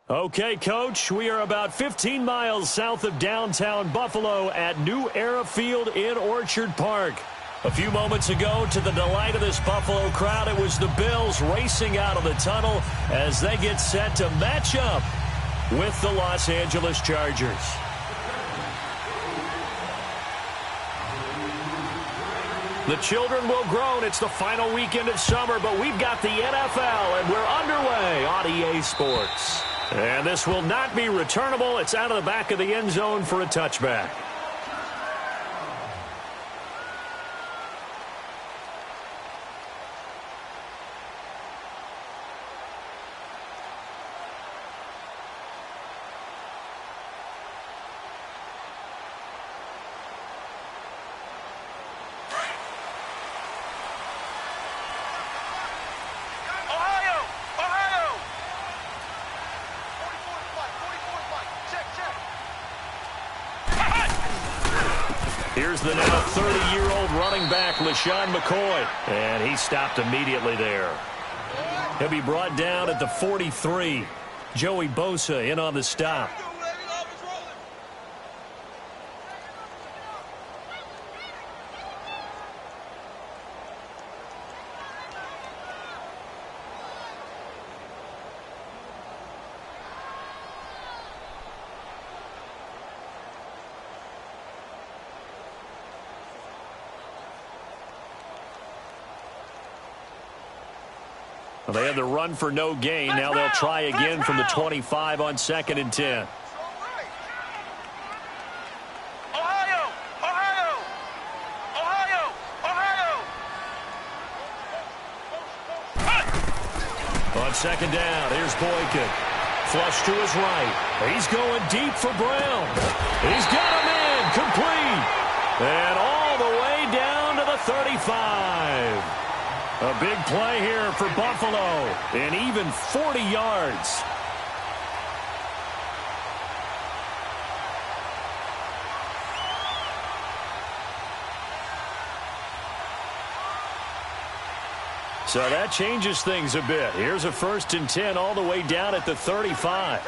Okay, Coach, we are about 15 miles south of downtown Buffalo at New Era Field in Orchard Park. A few moments ago, to the delight of this Buffalo crowd, it was the Bills racing out of the tunnel as they get set to match up with the Los Angeles Chargers. The children will groan. It's the final weekend of summer, but we've got the NFL, and we're underway on EA Sports. And this will not be returnable. It's out of the back of the end zone for a touchback. Here's the now 30-year-old running back, LaShawn McCoy. And he stopped immediately there. He'll be brought down at the 43. Joey Bosa in on the stop. Well, they had the run for no gain. Now they'll try again from the 25 on 2nd and 10. On 2nd down, here's Boykin. Flush to his right. He's going deep for Brown. He's got him in. Complete. And all the way down to the 35. A big play here for Buffalo, and even 40 yards. So that changes things a bit. Here's a 1st and 10 all the way down at the 35.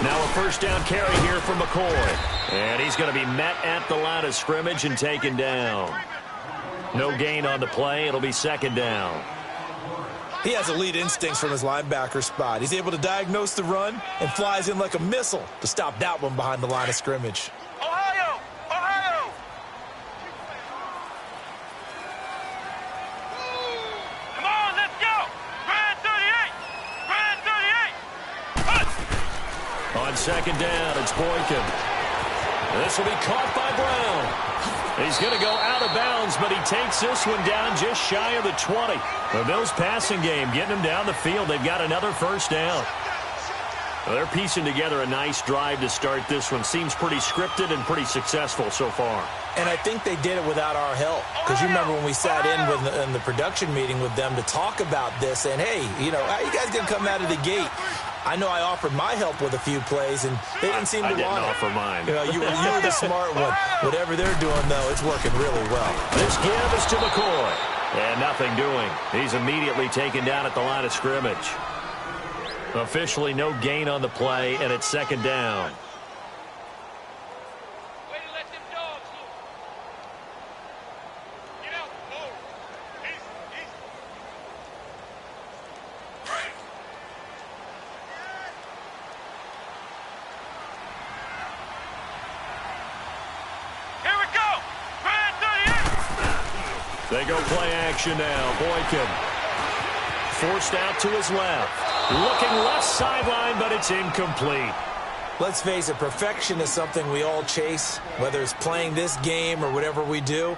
Now a 1st down carry here for McCoy. And he's going to be met at the line of scrimmage and taken down. No gain on the play. It'll be 2nd down. He has elite instincts from his linebacker spot. He's able to diagnose the run and flies in like a missile to stop that one behind the line of scrimmage. On 2nd down, it's Boykin. This will be caught by Brown. He's going to go out of bounds, but he takes this one down just shy of the 20. The Bills passing game getting him down the field. They've got another 1st down. Well, they're piecing together a nice drive to start this one. Seems pretty scripted and pretty successful so far. And I think they did it without our help. Because you remember when we sat in the production meeting with them to talk about this, and hey, you know, how you guys going to come out of the gate? I know I offered my help with a few plays, and they didn't seem to want it. I didn't offer mine. You know, you were the smart one. Whatever they're doing, though, it's working really well. This give is to McCoy. And nothing doing. He's immediately taken down at the line of scrimmage. Officially no gain on the play, and it's 2nd down. They go play action now. Boykin forced out to his left. Looking left sideline, but it's incomplete. Let's face it, perfection is something we all chase, whether it's playing this game or whatever we do.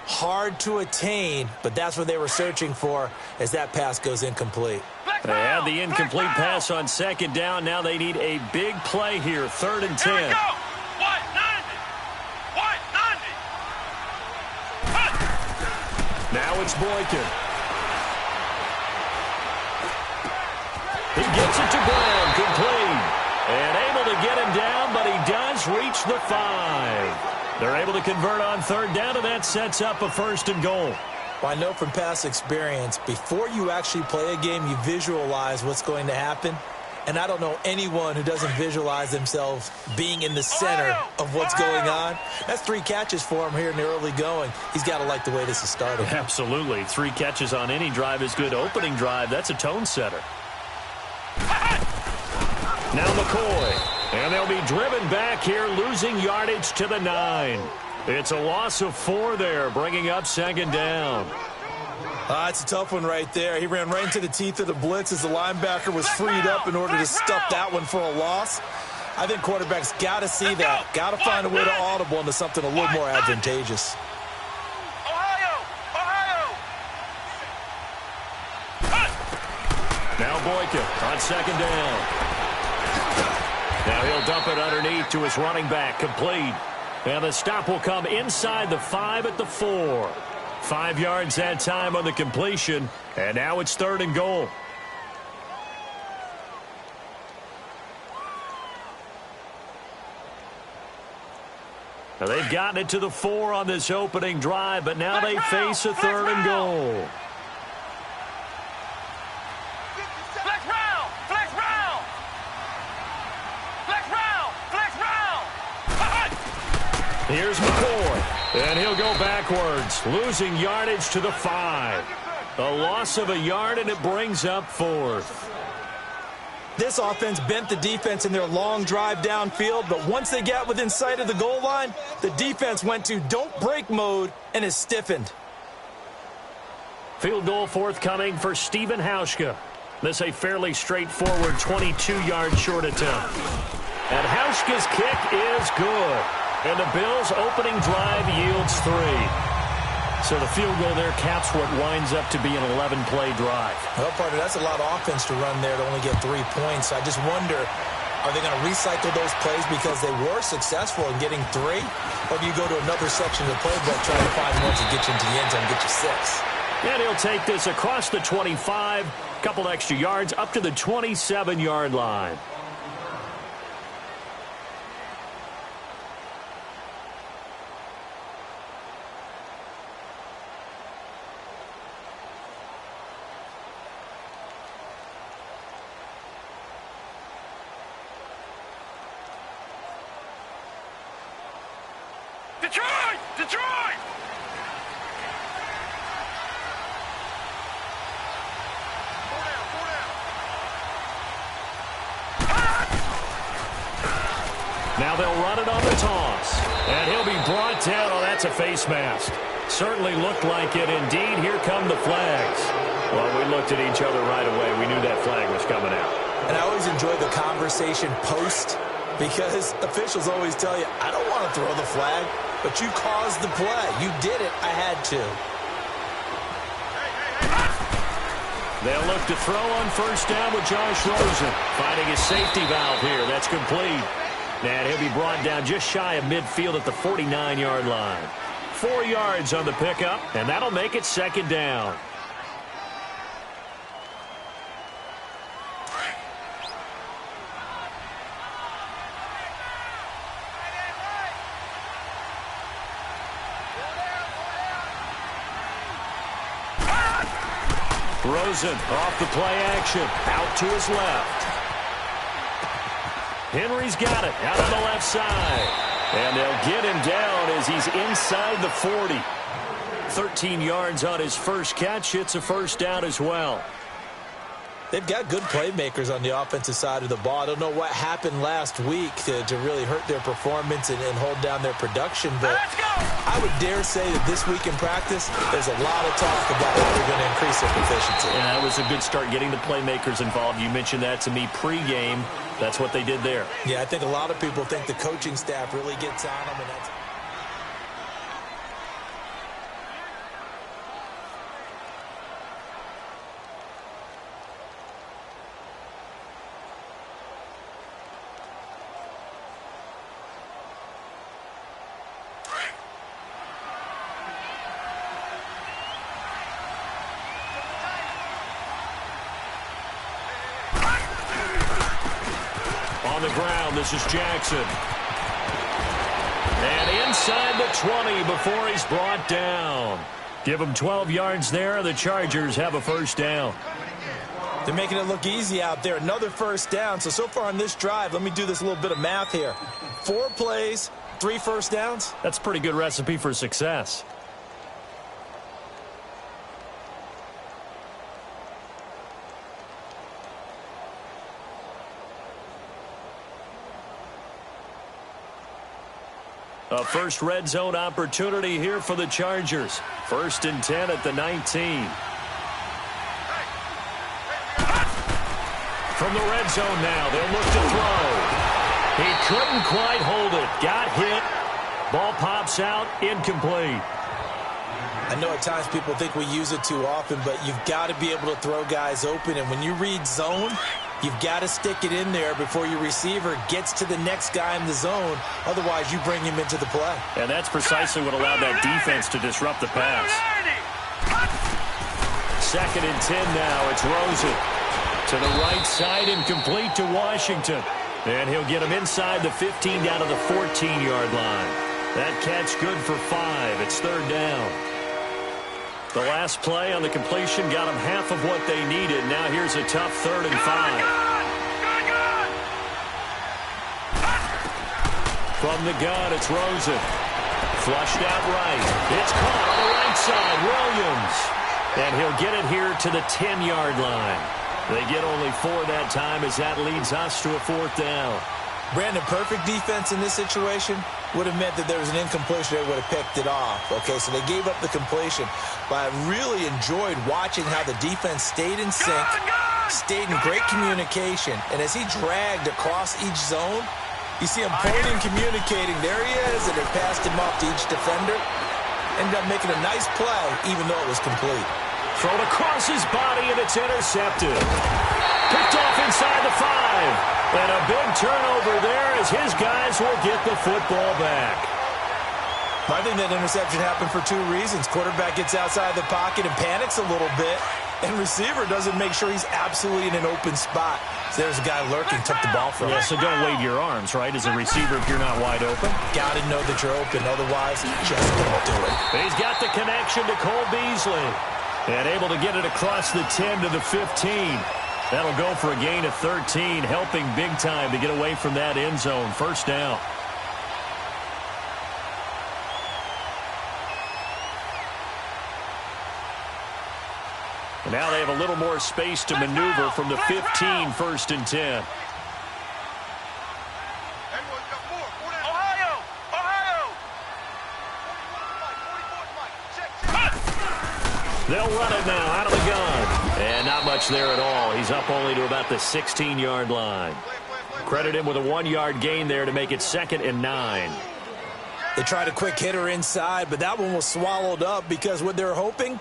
Hard to attain, but that's what they were searching for as that pass goes incomplete. They had the incomplete pass on 2nd down. Now they need a big play here, 3rd and 10. Now it's Boykin. He gets it to Brown, complete. And able to get him down, but he does reach the 5. They're able to convert on third down, and that sets up a 1st and goal. Well, I know from past experience, before you actually play a game, you visualize what's going to happen. And I don't know anyone who doesn't visualize themselves being in the center of what's going on. That's 3 catches for him here in the early going. He's got to like the way this is started. Absolutely. 3 catches on any drive is good. Opening drive, that's a tone setter. Now McCoy. And they'll be driven back here, losing yardage to the 9. It's a loss of 4 there, bringing up 2nd down. It's a tough one right there. He ran right into the teeth of the blitz as the linebacker was freed up in order to stuff that one for a loss. I think quarterbacks got to see that. Got to find a way to audible into something a little more advantageous. Now Boykin on 2nd down. Now he'll dump it underneath to his running back, complete. And the stop will come inside the 5 at the 4. 5 yards that time on the completion, and now it's 3rd and goal. Now they've gotten it to the 4 on this opening drive, but now they face a 3rd and goal. Here's McCoy, and he'll go backwards, losing yardage to the 5. A loss of a yard, and it brings up 4th. This offense bent the defense in their long drive downfield, but once they got within sight of the goal line, the defense went to don't break mode and is stiffened. Field goal forthcoming for Stephen Hauschka. This a fairly straightforward 22-yard short attempt. And Hauschka's kick is good. And the Bills' opening drive yields 3. So the field goal there caps what winds up to be an 11-play drive. Well, partner, that's a lot of offense to run there to only get 3 points. I just wonder, are they going to recycle those plays because they were successful in getting 3? Or do you go to another section of the playbook trying to find ones that get you into the end zone and get you 6? And he'll take this across the 25, couple extra yards, up to the 27-yard line. Detroit! Now they'll run it on the toss. And he'll be brought down. Oh, that's a face mask. Certainly looked like it. Indeed, here come the flags. Well, we looked at each other right away. We knew that flag was coming out. And I always enjoy the conversation post because officials always tell you, I don't want to throw the flag, but you caused the play. You did it. I had to. They'll look to throw on 1st down with Josh Rosen. Finding his safety valve here. That's complete. And he'll be brought down just shy of midfield at the 49-yard line. 4 yards on the pickup, and that'll make it 2nd down. Rosen off the play action, out to his left. Henry's got it out on the left side. And they'll get him down as he's inside the 40. 13 yards on his first catch. It's a 1st down as well. They've got good playmakers on the offensive side of the ball. I don't know what happened last week to really hurt their performance and hold down their production, but I would dare say that this week in practice, there's a lot of talk about how they're going to increase their proficiency. Yeah, that was a good start getting the playmakers involved. You mentioned that to me pregame. That's what they did there. Yeah, I think a lot of people think the coaching staff really gets on them, and that's... On the ground, this is Jackson. And inside the 20 before he's brought down. Give him 12 yards there. The Chargers have a first down. They're making it look easy out there. Another first down. So far on this drive, let me do this little bit of math here. 4 plays, 3 first downs. That's a pretty good recipe for success. A first red zone opportunity here for the Chargers. 1st and 10 at the 19. From the red zone now, they'll look to throw. He couldn't quite hold it. Got hit. Ball pops out, incomplete. I know at times people think we use it too often, but you've got to be able to throw guys open. And when you read zone, you've got to stick it in there before your receiver gets to the next guy in the zone. Otherwise, you bring him into the play. And that's precisely what allowed that defense to disrupt the pass. 2nd and 10 now. It's Rosen. To the right side and complete to Washington. And he'll get him inside the 15 down to the 14-yard line. That catch good for 5. It's 3rd down. The last play on the completion got them half of what they needed. Now here's a tough 3rd and 5. From the gun, it's Rosen. Flushed out right. It's caught on the right side. Williams. And he'll get it here to the 10-yard line. They get only 4 that time as that leads us to a 4th down. Brandon, perfect defense in this situation would have meant that there was an incompletion. They would have picked it off. Okay, so they gave up the completion. But I really enjoyed watching how the defense stayed in sync, stayed in great communication. And as he dragged across each zone, you see him pointing, communicating. There he is, and they passed him off to each defender. Ended up making a nice play, even though it was complete. Thrown across his body, and it's intercepted. Picked off inside the 5. And a big turnover there as his guys will get the football back. I think that interception happened for 2 reasons. Quarterback gets outside the pocket and panics a little bit. And receiver doesn't make sure he's absolutely in an open spot. So there's a guy lurking, took the ball from him. Yeah, so don't wave your arms, right, as a receiver if you're not wide open. Got to know that you're open. Otherwise, just don't do it. He's got the connection to Cole Beasley. And able to get it across the 10 to the 15. That'll go for a gain of 13, helping big time to get away from that end zone. 1st down. And now they have a little more space to maneuver from the 15, 1st and 10. They'll run it now out of the gun. And not much there at all. He's up only to about the 16-yard line. Credit him with a 1-yard gain there to make it 2nd and 9. They tried a quick hitter inside, but that one was swallowed up because what they're hoping,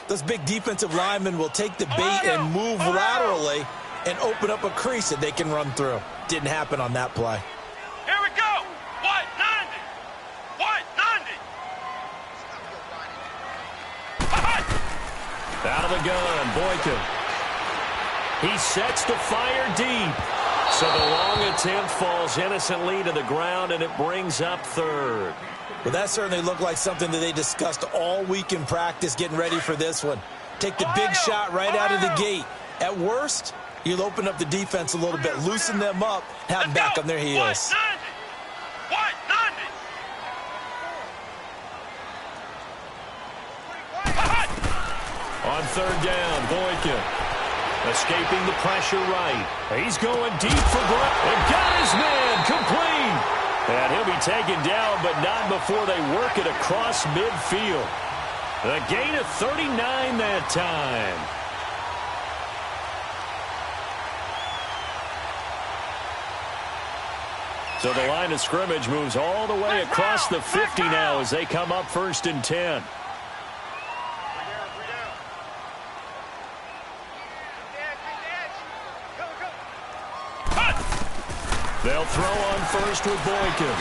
those big defensive linemen will take the bait and move laterally and open up a crease that they can run through. Didn't happen on that play. Here we go. White 90. White 90. Out of the gun, Boykin. He sets to fire deep. So the long attempt falls innocently to the ground, and it brings up 3rd. Well, that certainly looked like something that they discussed all week in practice getting ready for this one. Take the big shot right out of the gate. At worst, you'll open up the defense a little bit, loosen them up, have them back on their heels. White 90. On 3rd down, Boykin. Escaping the pressure right. He's going deep for Brown. And got his man complete. And he'll be taken down, but not before they work it across midfield. A gain of 39 that time. So the line of scrimmage moves all the way across the 50 now as they come up 1st and 10. They'll throw on 1st with Boykin.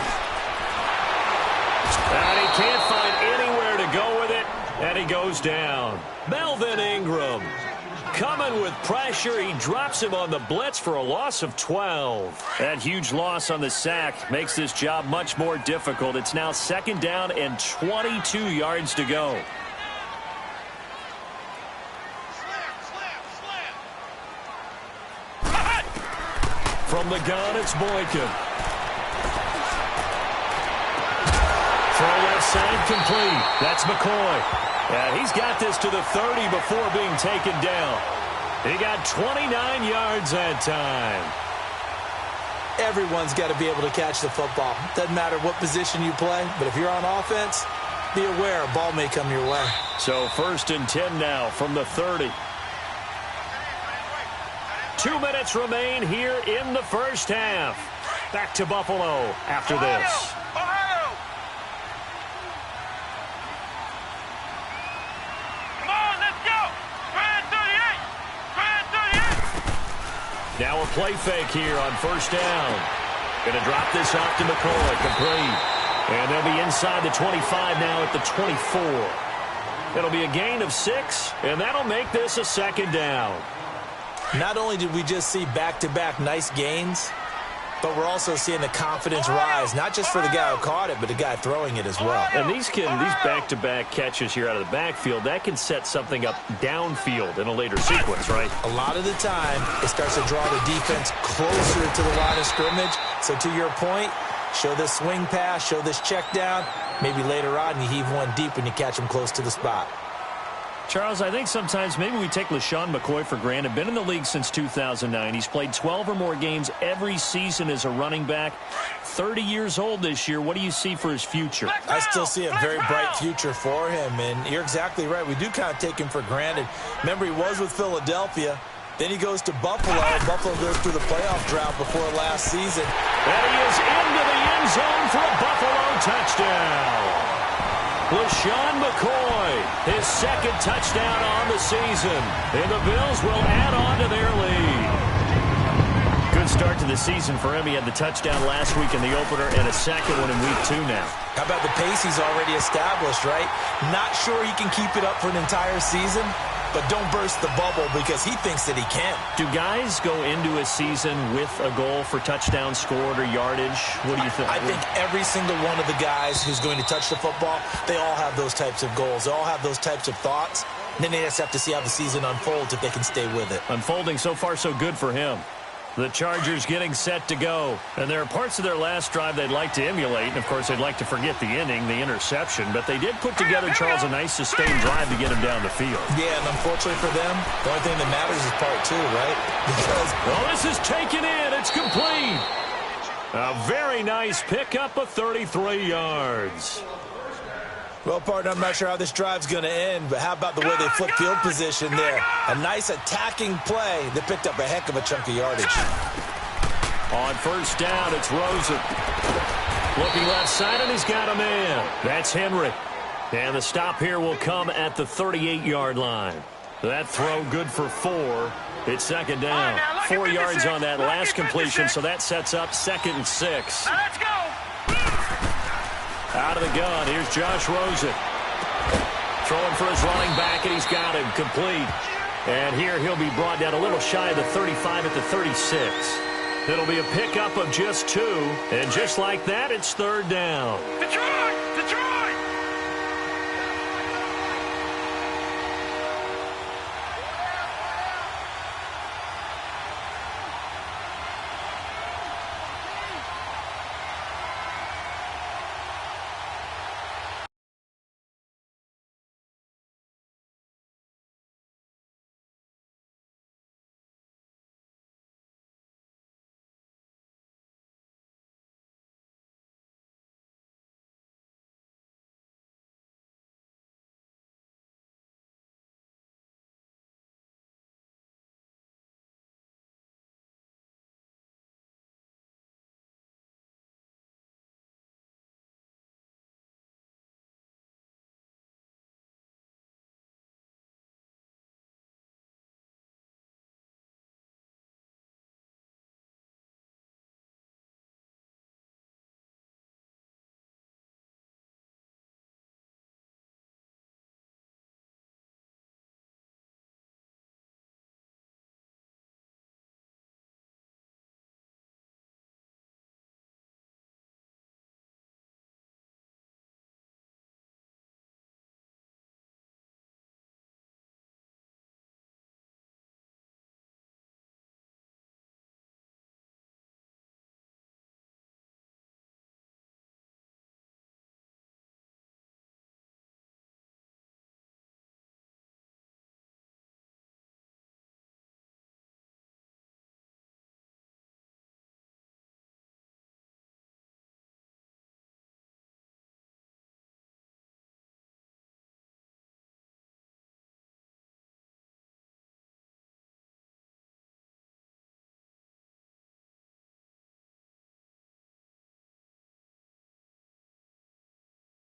And he can't find anywhere to go with it, and he goes down. Melvin Ingram. coming with pressure. He drops him on the blitz for a loss of 12. That huge loss on the sack makes this job much more difficult. It's now 2nd down and 22 yards to go. From the gun, it's Boykin. Throw left side complete. That's McCoy. And he's got this to the 30 before being taken down. He got 29 yards that time. Everyone's got to be able to catch the football. Doesn't matter what position you play, but if you're on offense, be aware a ball may come your way. So 1st and 10 now from the 30. 2 minutes remain here in the first half. Back to Buffalo after this. Now a play fake here on 1st down. Going to drop this off to McCoy, complete. And they'll be inside the 25 now at the 24. It'll be a gain of 6, and that'll make this a 2nd down. Not only did we just see back-to-back nice gains, but we're also seeing the confidence rise, not just for the guy who caught it, but the guy throwing it as well. And these back-to-back catches here out of the backfield, that can set something up downfield in a later sequence, right? A lot of the time, it starts to draw the defense closer to the line of scrimmage. So to your point, show this swing pass, show this check down. Maybe later on you heave one deep when you catch him close to the spot. Charles, I think sometimes maybe we take LaShawn McCoy for granted. Been in the league since 2009. He's played 12 or more games every season as a running back. 30 years old this year. What do you see for his future? I still see a very bright future for him, and you're exactly right. We do kind of take him for granted. Remember, he was with Philadelphia. Then he goes to Buffalo. Buffalo goes through the playoff drought before last season. And he is into the end zone for a Buffalo touchdown. LaShawn McCoy, his 2nd touchdown on the season. And the Bills will add on to their lead. Good start to the season for him. He had the touchdown last week in the opener and a 2nd one in week 2 now. How about the pace he's already established, right? Not sure he can keep it up for an entire season, but don't burst the bubble because he thinks that he can. Do guys go into a season with a goal for touchdown scored or yardage? What do you think? I think every single one of the guys who's going to touch the football, they all have those types of goals. They all have those types of thoughts. And then they just have to see how the season unfolds if they can stay with it. Unfolding so far so good for him. The Chargers getting set to go. And there are parts of their last drive they'd like to emulate. And, of course, they'd like to forget the inning, the interception. But they did put together, Charles, a nice sustained drive to get him down the field. Yeah, and unfortunately for them, the only thing that matters is part 2, right? Because this is taken in. It's complete. A very nice pickup of 33 yards. Well, partner, I'm not sure how this drive's going to end, but how about the way they flip field position there? A nice attacking play that picked up a heck of a chunk of yardage. On 1st down, it's Rosen. Looking left side, and he's got a man. That's Henry. And the stop here will come at the 38-yard line. That throw good for 4. It's 2nd down. 4 yards on that last completion, so that sets up 2nd and 6. Now let's go. Out of the gun, here's Josh Rosen. Throwing for his running back, and he's got him complete. And here he'll be brought down a little shy of the 35 at the 36. It'll be a pickup of just 2, and just like that, it's 3rd down. Detroit!